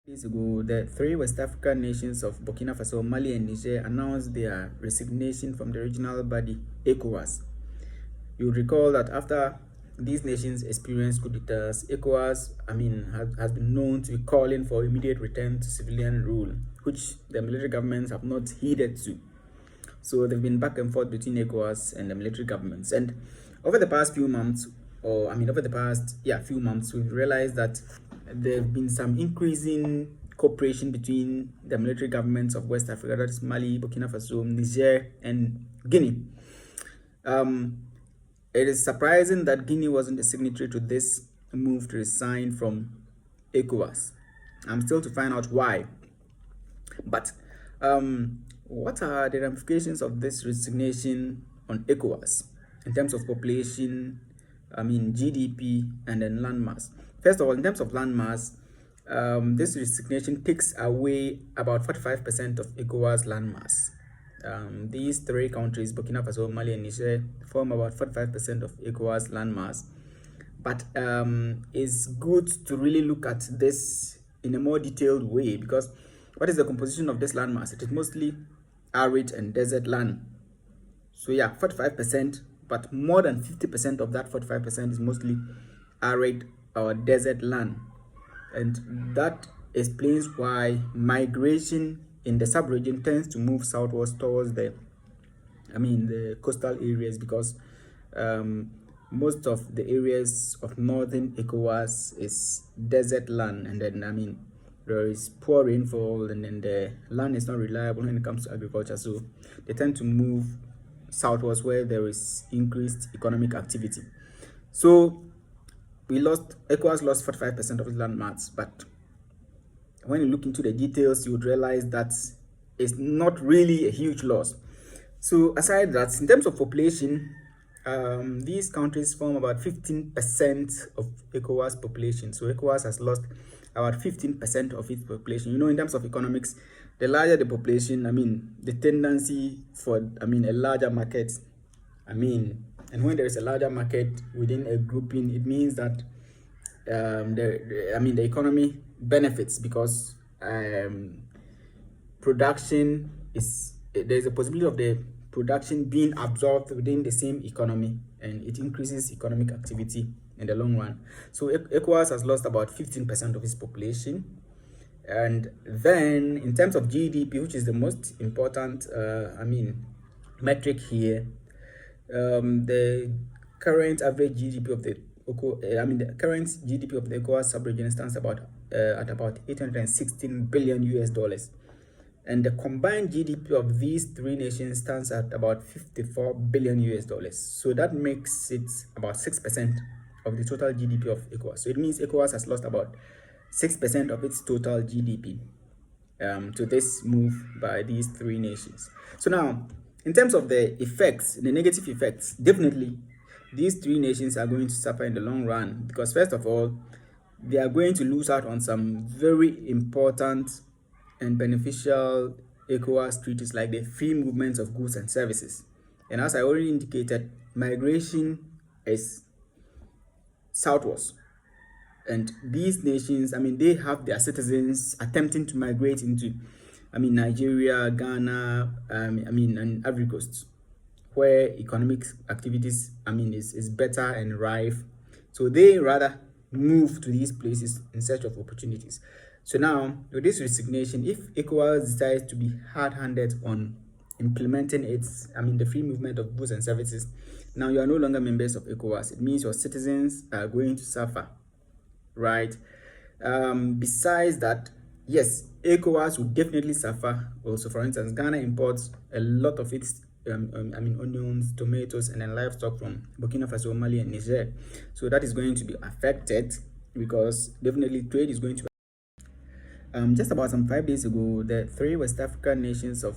Days ago, the three West African nations of Burkina Faso, Mali, and Niger announced their resignation from the regional body ECOWAS. You recall that after these nations experienced coup d'etats, ECOWAS, has been known to be calling for immediate return to civilian rule, which the military governments have not heeded to. So they've been back and forth between ECOWAS and the military governments. And over the past few months, few months, we've realized that there have been some increasing cooperation between the military governments of West Africa, that is Mali, Burkina Faso, Niger, and Guinea. It is surprising that Guinea wasn't a signatory to this move to resign from ECOWAS. I'm still to find out why. But what are the ramifications of this resignation on ECOWAS in terms of population, GDP, and then landmass? First of all, in terms of landmass, this resignation takes away about 45% of ECOWAS landmass. These three countries, Burkina Faso, Mali, and Niger, form about 45% of ECOWAS landmass. But it's good to really look at this in a more detailed way, because what is the composition of this landmass? It is mostly arid and desert land. So yeah, 45%, but more than 50% of that 45% is mostly arid or desert land. And that explains why migration in the sub-region tends to move southwards towards the coastal areas, because most of the areas of northern ECOWAS is desert land, and then there is poor rainfall, and then the land is not reliable when it comes to agriculture. So they tend to move southwards where there is increased economic activity. So ECOWAS lost 45% of its land mass, but when you look into the details, you would realize that it's not really a huge loss. So aside that, in terms of population, these countries form about 15% of ECOWAS population. So ECOWAS has lost about 15% of its population. In terms of economics, the larger the population, the tendency for a larger market, and when there is a larger market within a grouping, it means that the economy benefits, because production there's a possibility of the production being absorbed within the same economy, and it increases economic activity in the long run. So ECOWAS has lost about 15% of its population. And then in terms of GDP, which is the most important metric here, the current average GDP of the current GDP of the ECOWAS sub-region stands at about 816 billion US dollars. And the combined GDP of these three nations stands at about 54 billion US dollars. So that makes it about 6% of the total GDP of ECOWAS. So it means ECOWAS has lost about 6% of its total GDP to this move by these three nations. So now, in terms of the effects, the negative effects, definitely these three nations are going to suffer in the long run, because first of all, they are going to lose out on some very important and beneficial ECOWAS treaties, like the free movement of goods and services. And as I already indicated, migration is southwards, and these nations, they have their citizens attempting to migrate into Nigeria, Ghana, and Ivory Coast, where economic activities is better and rife. So they rather move to these places in search of opportunities. So now, with this resignation, if ECOWAS decides to be hard-handed on implementing its the free movement of goods and services, now you are no longer members of ECOWAS. It means your citizens are going to suffer, right? Besides that, yes, ECOWAS will definitely suffer also. For instance, Ghana imports a lot of its onions, tomatoes, and then livestock from Burkina Faso, Mali, and Niger. So that is going to be affected, because definitely trade is going to be. Just about some 5 days ago, the three West African nations of